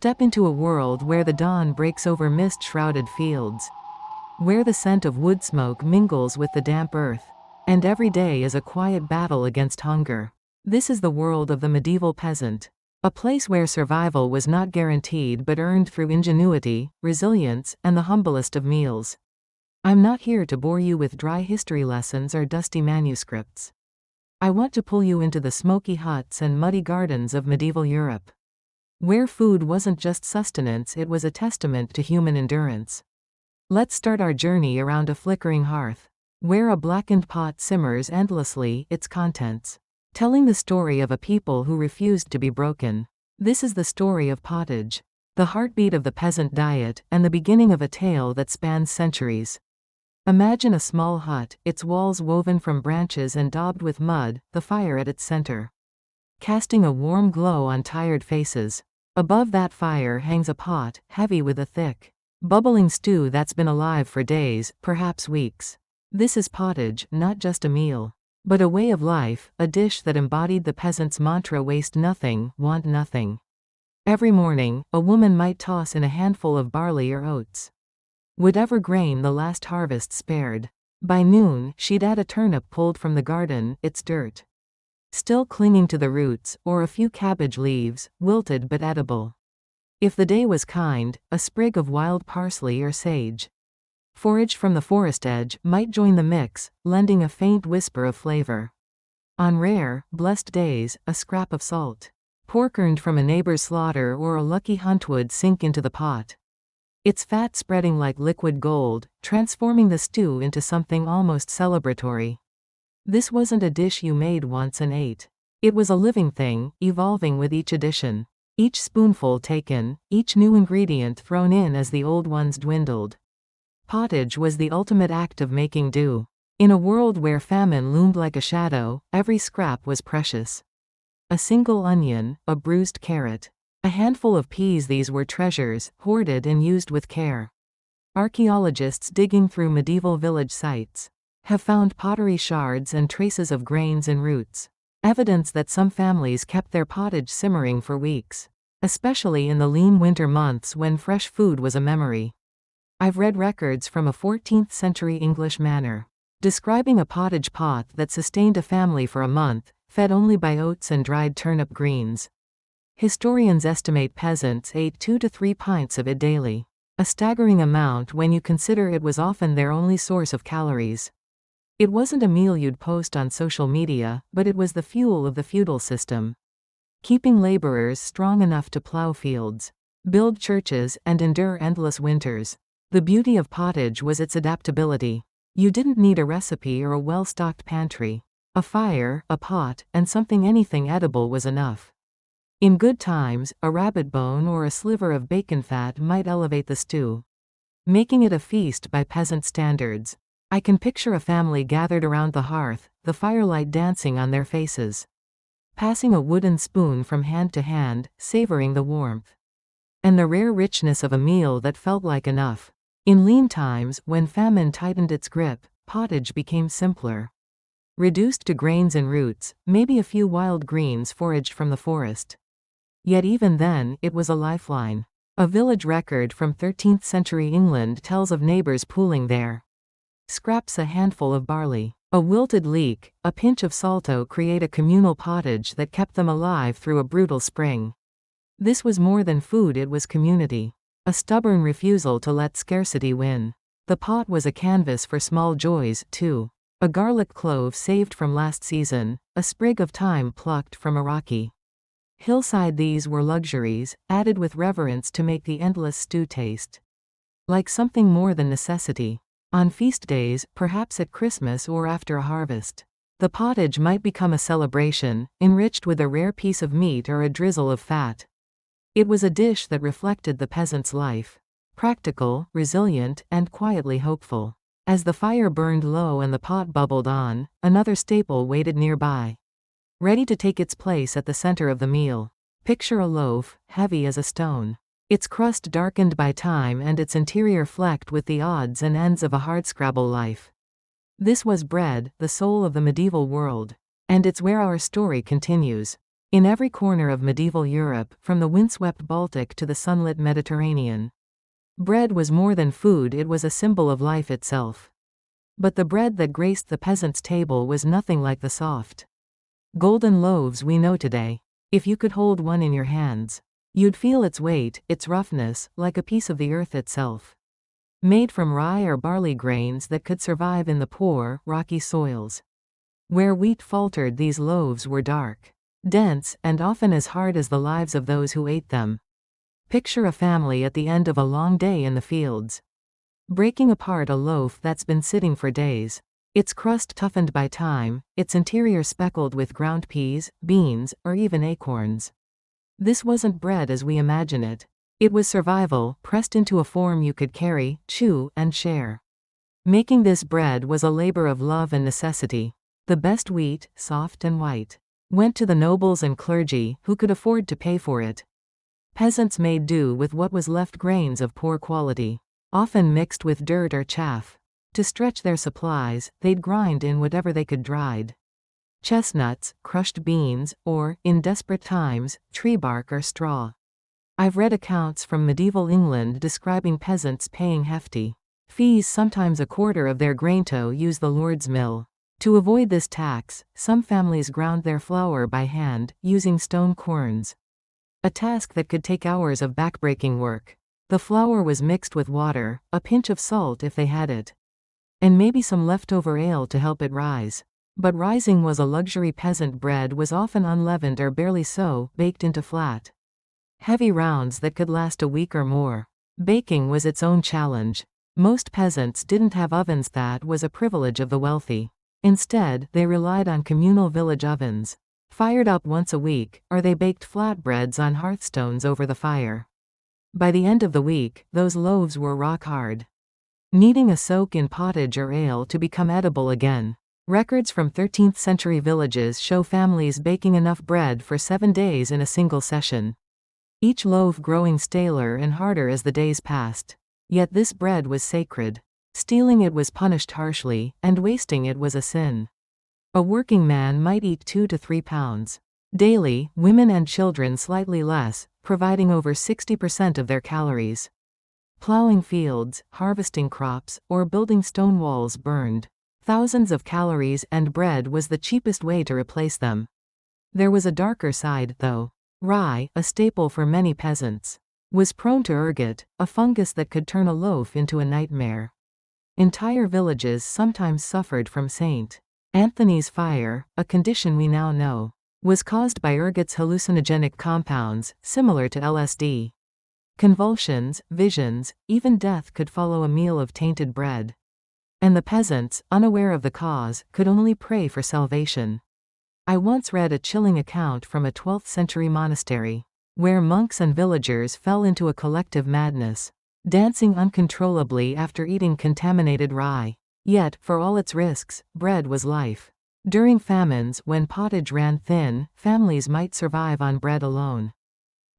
Step into a world where the dawn breaks over mist-shrouded fields, where the scent of wood smoke mingles with the damp earth, and every day is a quiet battle against hunger. This is the world of the medieval peasant. A place where survival was not guaranteed but earned through ingenuity, resilience, and the humblest of meals. I'm not here to bore you with dry history lessons or dusty manuscripts. I want to pull you into the smoky huts and muddy gardens of medieval Europe, where food wasn't just sustenance, it was a testament to human endurance. Let's start our journey around a flickering hearth, where a blackened pot simmers endlessly, its contents telling the story of a people who refused to be broken. This is the story of pottage, the heartbeat of the peasant diet, and the beginning of a tale that spans centuries. Imagine a small hut, its walls woven from branches and daubed with mud, the fire at its center, casting a warm glow on tired faces. Above that fire hangs a pot, heavy with a thick, bubbling stew that's been alive for days, perhaps weeks. This is pottage, not just a meal, but a way of life, a dish that embodied the peasant's mantra: waste nothing, want nothing. Every morning, a woman might toss in a handful of barley or oats, whatever grain the last harvest spared. By noon, she'd add a turnip pulled from the garden, its dirt still clinging to the roots, or a few cabbage leaves, wilted but edible. If the day was kind, a sprig of wild parsley or sage, foraged from the forest edge, might join the mix, lending a faint whisper of flavor. On rare, blessed days, a scrap of salt pork earned from a neighbor's slaughter or a lucky hunt would sink into the pot, its fat spreading like liquid gold, transforming the stew into something almost celebratory. This wasn't a dish you made once and ate. It was a living thing, evolving with each addition, each spoonful taken, each new ingredient thrown in as the old ones dwindled. Pottage was the ultimate act of making do. In a world where famine loomed like a shadow, every scrap was precious. A single onion, a bruised carrot, a handful of peas, these were treasures, hoarded and used with care. Archaeologists digging through medieval village sites have found pottery shards and traces of grains and roots, evidence that some families kept their pottage simmering for weeks, especially in the lean winter months when fresh food was a memory. I've read records from a 14th century English manor describing a pottage pot that sustained a family for a month, fed only by oats and dried turnip greens. Historians estimate peasants ate 2 to 3 pints of it daily, a staggering amount when you consider it was often their only source of calories. It wasn't a meal you'd post on social media, but it was the fuel of the feudal system, keeping laborers strong enough to plow fields, build churches, and endure endless winters. The beauty of pottage was its adaptability. You didn't need a recipe or a well-stocked pantry. A fire, a pot, and anything edible was enough. In good times, a rabbit bone or a sliver of bacon fat might elevate the stew, making it a feast by peasant standards. I can picture a family gathered around the hearth, the firelight dancing on their faces, passing a wooden spoon from hand to hand, savoring the warmth and the rare richness of a meal that felt like enough. In lean times, when famine tightened its grip, pottage became simpler, reduced to grains and roots, maybe a few wild greens foraged from the forest. Yet even then, it was a lifeline. A village record from 13th century England tells of neighbors pooling their scraps, a handful of barley, a wilted leek, a pinch of salto, create a communal pottage that kept them alive through a brutal spring. This was more than food, it was community, a stubborn refusal to let scarcity win. The pot was a canvas for small joys, too. A garlic clove saved from last season, a sprig of thyme plucked from a rocky hillside. These were luxuries, added with reverence to make the endless stew taste like something more than necessity. On feast days, perhaps at Christmas or after a harvest, the pottage might become a celebration, enriched with a rare piece of meat or a drizzle of fat. It was a dish that reflected the peasant's life, practical, resilient, and quietly hopeful. As the fire burned low and the pot bubbled on, another staple waited nearby, ready to take its place at the center of the meal. Picture a loaf, heavy as a stone, its crust darkened by time and its interior flecked with the odds and ends of a hardscrabble life. This was bread, the soul of the medieval world, and it's where our story continues. In every corner of medieval Europe, from the windswept Baltic to the sunlit Mediterranean, bread was more than food, it was a symbol of life itself. But the bread that graced the peasant's table was nothing like the soft, golden loaves we know today. If you could hold one in your hands, you'd feel its weight, its roughness, like a piece of the earth itself. Made from rye or barley grains that could survive in the poor, rocky soils. Where wheat faltered, these loaves were dark, dense, and often as hard as the lives of those who ate them. Picture a family at the end of a long day in the fields, breaking apart a loaf that's been sitting for days, its crust toughened by time, its interior speckled with ground peas, beans, or even acorns. This wasn't bread as we imagine it. It was survival, pressed into a form you could carry, chew, and share. Making this bread was a labor of love and necessity. The best wheat, soft and white, went to the nobles and clergy, who could afford to pay for it. Peasants made do with what was left, grains of poor quality, often mixed with dirt or chaff. To stretch their supplies, they'd grind in whatever they could dried chestnuts, crushed beans, or, in desperate times, tree bark or straw. I've read accounts from medieval England describing peasants paying hefty fees, sometimes a quarter of their grain to use the Lord's mill. To avoid this tax, some families ground their flour by hand, using stone querns. A task that could take hours of backbreaking work. The flour was mixed with water, a pinch of salt if they had it, and maybe some leftover ale to help it rise. But rising was a luxury. Peasant bread was often unleavened or barely so, baked into flat, heavy rounds that could last a week or more. Baking was its own challenge. Most peasants didn't have ovens, that was a privilege of the wealthy. Instead, they relied on communal village ovens, fired up once a week, or they baked flatbreads on hearthstones over the fire. By the end of the week, those loaves were rock hard, needing a soak in pottage or ale to become edible again. Records from 13th century villages show families baking enough bread for 7 days in a single session, each loaf growing staler and harder as the days passed. Yet this bread was sacred. Stealing it was punished harshly, and wasting it was a sin. A working man might eat 2 to 3 pounds daily, women and children slightly less, providing over 60% of their calories. Plowing fields, harvesting crops, or building stone walls burned thousands of calories, and bread was the cheapest way to replace them. There was a darker side, though. Rye, a staple for many peasants, was prone to ergot, a fungus that could turn a loaf into a nightmare. Entire villages sometimes suffered from St. Anthony's fire, a condition we now know was caused by ergot's hallucinogenic compounds, similar to LSD. Convulsions, visions, even death could follow a meal of tainted bread. And the peasants, unaware of the cause, could only pray for salvation. I once read a chilling account from a 12th century monastery, where monks and villagers fell into a collective madness, dancing uncontrollably after eating contaminated rye. Yet, for all its risks, bread was life. During famines, when pottage ran thin, families might survive on bread alone.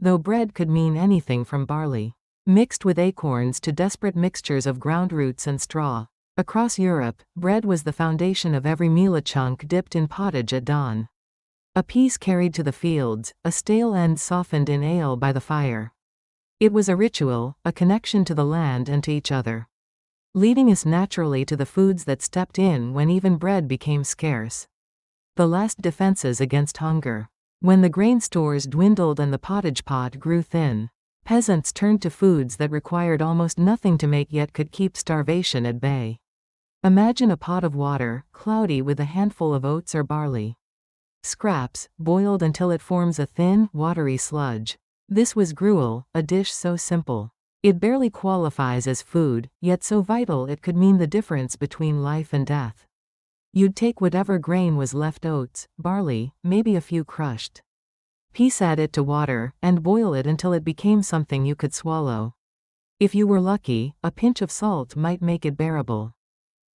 Though bread could mean anything from barley mixed with acorns to desperate mixtures of ground roots and straw. Across Europe, bread was the foundation of every meal, a chunk dipped in pottage at dawn, a piece carried to the fields, a stale end softened in ale by the fire. It was a ritual, a connection to the land and to each other, leading us naturally to the foods that stepped in when even bread became scarce. The last defenses against hunger. When the grain stores dwindled and the pottage pot grew thin, peasants turned to foods that required almost nothing to make yet could keep starvation at bay. Imagine a pot of water, cloudy with a handful of oats or barley scraps, boiled until it forms a thin, watery sludge. This was gruel, a dish so simple it barely qualifies as food, yet so vital it could mean the difference between life and death. You'd take whatever grain was left, oats, barley, maybe a few crushed peas, add it to water, and boil it until it became something you could swallow. If you were lucky, a pinch of salt might make it bearable.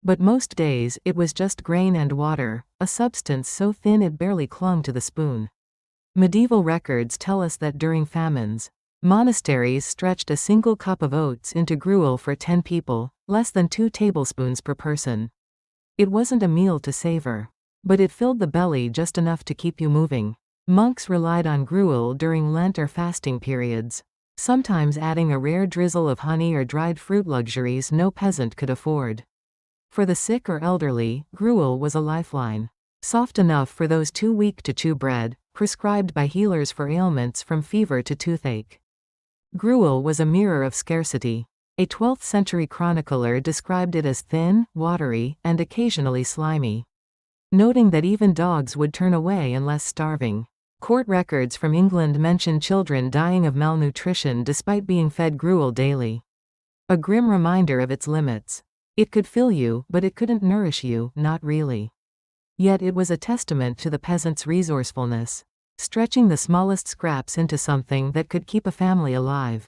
But most days, it was just grain and water, a substance so thin it barely clung to the spoon. Medieval records tell us that during famines, monasteries stretched a single cup of oats into gruel for 10 people, less than 2 tablespoons per person. It wasn't a meal to savor, but it filled the belly just enough to keep you moving. Monks relied on gruel during Lent or fasting periods, sometimes adding a rare drizzle of honey or dried fruit, luxuries no peasant could afford. For the sick or elderly, gruel was a lifeline. Soft enough for those too weak to chew bread, prescribed by healers for ailments from fever to toothache. Gruel was a mirror of scarcity. A 12th century chronicler described it as thin, watery, and occasionally slimy, noting that even dogs would turn away unless starving. Court records from England mention children dying of malnutrition despite being fed gruel daily. A grim reminder of its limits. It could fill you, but it couldn't nourish you, not really. Yet it was a testament to the peasant's resourcefulness, stretching the smallest scraps into something that could keep a family alive.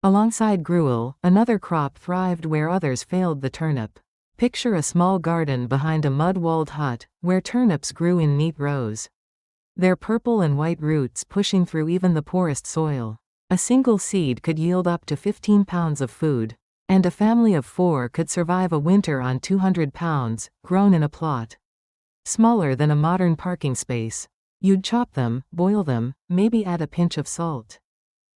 Alongside gruel, another crop thrived where others failed: the turnip. Picture a small garden behind a mud-walled hut, where turnips grew in neat rows, their purple and white roots pushing through even the poorest soil. A single seed could yield up to 15 pounds of food, and a family of 4 could survive a winter on 200 pounds, grown in a plot smaller than a modern parking space. You'd chop them, boil them, maybe add a pinch of salt.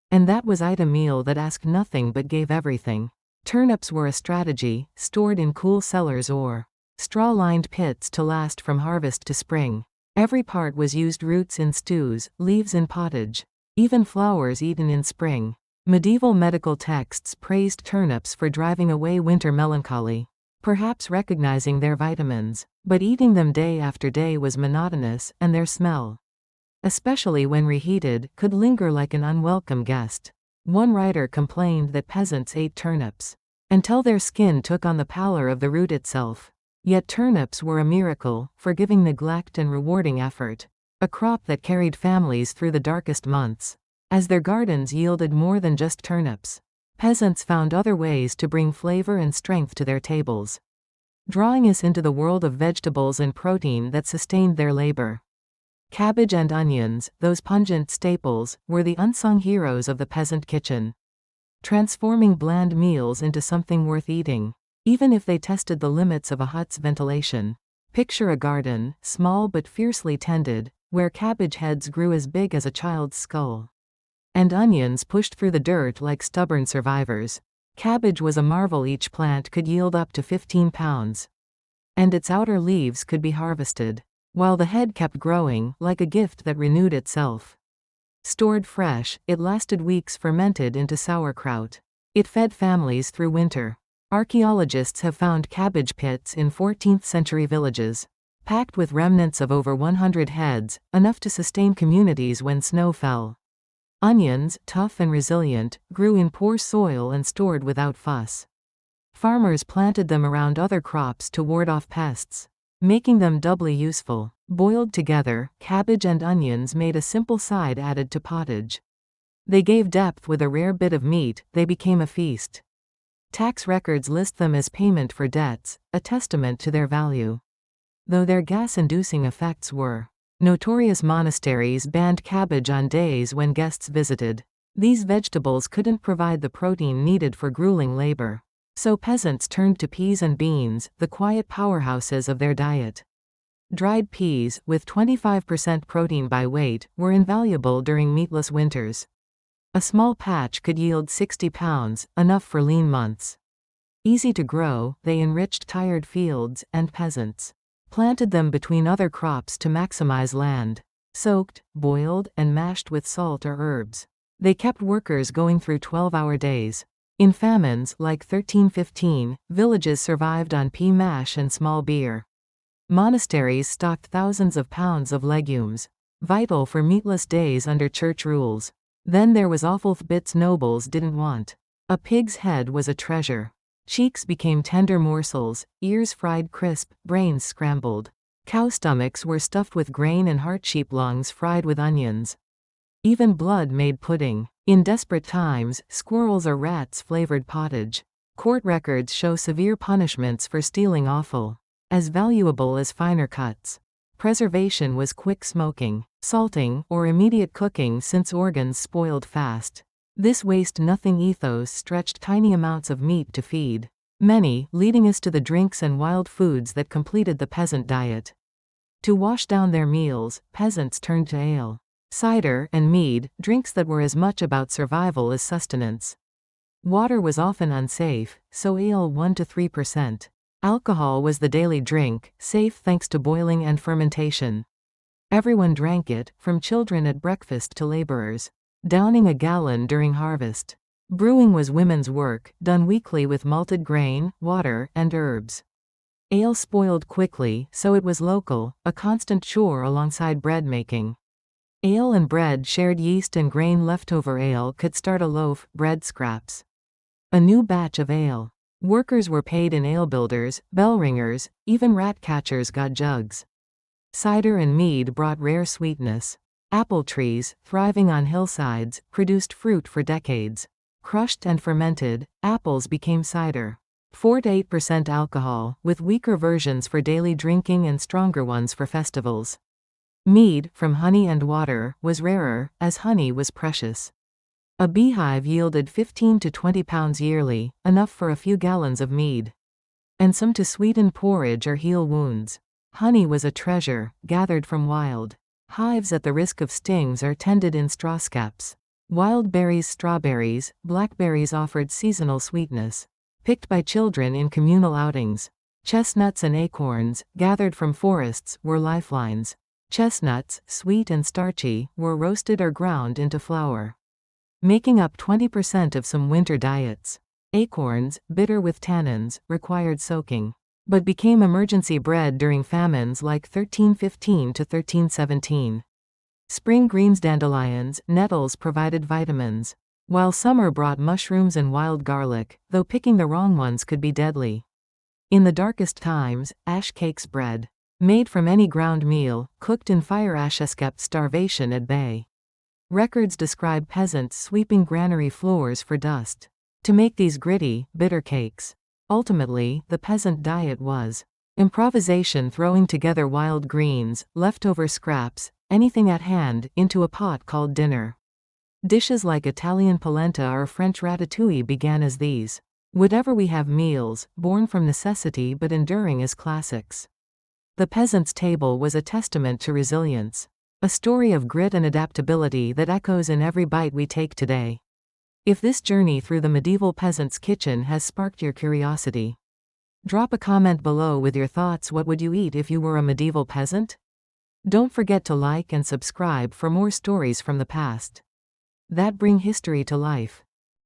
And that was a meal that asked nothing but gave everything. Turnips were a strategy, stored in cool cellars or straw-lined pits to last from harvest to spring. Every part was used: roots in stews, leaves in pottage, even flowers eaten in spring. Medieval medical texts praised turnips for driving away winter melancholy, perhaps recognizing their vitamins, but eating them day after day was monotonous, and their smell, especially when reheated, could linger like an unwelcome guest. One writer complained that peasants ate turnips until their skin took on the pallor of the root itself. Yet turnips were a miracle, forgiving neglect and rewarding effort, a crop that carried families through the darkest months. As their gardens yielded more than just turnips, peasants found other ways to bring flavor and strength to their tables, drawing us into the world of vegetables and protein that sustained their labor. Cabbage and onions, those pungent staples, were the unsung heroes of the peasant kitchen, transforming bland meals into something worth eating, even if they tested the limits of a hut's ventilation. Picture a garden, small but fiercely tended, where cabbage heads grew as big as a child's skull, and onions pushed through the dirt like stubborn survivors. Cabbage was a marvel: each plant could yield up to 15 pounds, and its outer leaves could be harvested, while the head kept growing, like a gift that renewed itself. Stored fresh, it lasted weeks, fermented into sauerkraut. It fed families through winter. Archaeologists have found cabbage pits in 14th century villages, packed with remnants of over 100 heads, enough to sustain communities when snow fell. Onions, tough and resilient, grew in poor soil and stored without fuss. Farmers planted them around other crops to ward off pests, making them doubly useful. Boiled together, cabbage and onions made a simple side added to pottage. They gave depth: with a rare bit of meat, they became a feast. Tax records list them as payment for debts, a testament to their value. Though their gas-inducing effects were notorious, monasteries banned cabbage on days when guests visited. These vegetables couldn't provide the protein needed for grueling labor, so peasants turned to peas and beans, the quiet powerhouses of their diet. Dried peas, with 25% protein by weight, were invaluable during meatless winters. A small patch could yield 60 pounds, enough for lean months. Easy to grow, they enriched tired fields, and peasants planted them between other crops to maximize land. Soaked, boiled, and mashed with salt or herbs, they kept workers going through 12-hour days. In famines, like 1315, villages survived on pea mash and small beer. Monasteries stocked thousands of pounds of legumes, vital for meatless days under church rules. Then there was offal bits nobles didn't want. A pig's head was a treasure. Cheeks became tender morsels, ears fried crisp, brains scrambled. Cow stomachs were stuffed with grain and hardship lungs fried with onions. Even blood made pudding. In desperate times, squirrels or rats flavored pottage. Court records show severe punishments for stealing offal, as valuable as finer cuts. Preservation was quick smoking, salting, or immediate cooking since organs spoiled fast. This waste-nothing ethos stretched tiny amounts of meat to feed many, leading us to the drinks and wild foods that completed the peasant diet. To wash down their meals, peasants turned to ale. Cider and mead, drinks that were as much about survival as sustenance. Water was often unsafe, so ale 1 to 3%. Alcohol was the daily drink, safe thanks to boiling and fermentation. Everyone drank it, from children at breakfast to laborers, downing a gallon during harvest. Brewing was women's work, done weekly with malted grain, water, and herbs. Ale spoiled quickly, so it was local, a constant chore alongside bread making. Ale and bread shared yeast and grain. Leftover ale could start a loaf, bread scraps. A new batch of ale. Workers were paid in ale builders, bell ringers, even rat catchers got jugs. Cider and mead brought rare sweetness. Apple trees, thriving on hillsides, produced fruit for decades. Crushed and fermented, apples became cider. 4 to 8% alcohol, with weaker versions for daily drinking and stronger ones for festivals. Mead, from honey and water, was rarer, as honey was precious. A beehive yielded 15 to 20 pounds yearly, enough for a few gallons of mead. And some to sweeten porridge or heal wounds. Honey was a treasure, gathered from wild. Hives at the risk of stings are tended in straw scaps. Wild berries, strawberries, blackberries offered seasonal sweetness. Picked by children in communal outings. Chestnuts and acorns, gathered from forests, were lifelines. Chestnuts, sweet and starchy, were roasted or ground into flour, making up 20% of some winter diets. Acorns, bitter with tannins, required soaking, but became emergency bread during famines like 1315 to 1317. Spring greens, dandelions, nettles provided vitamins, while summer brought mushrooms and wild garlic, though picking the wrong ones could be deadly. In the darkest times, ash cakes bread, made from any ground meal, cooked in fire ashes, kept starvation at bay. Records describe peasants sweeping granary floors for dust to make these gritty, bitter cakes. Ultimately, the peasant diet was improvisation, throwing together wild greens, leftover scraps, anything at hand, into a pot called dinner. Dishes like Italian polenta or French ratatouille began as these. Whatever we have, meals, born from necessity but enduring as classics. The peasant's table was a testament to resilience. A story of grit and adaptability that echoes in every bite we take today. If this journey through the medieval peasant's kitchen has sparked your curiosity, drop a comment below with your thoughts. What would you eat if you were a medieval peasant? Don't forget to like and subscribe for more stories from the past that bring history to life.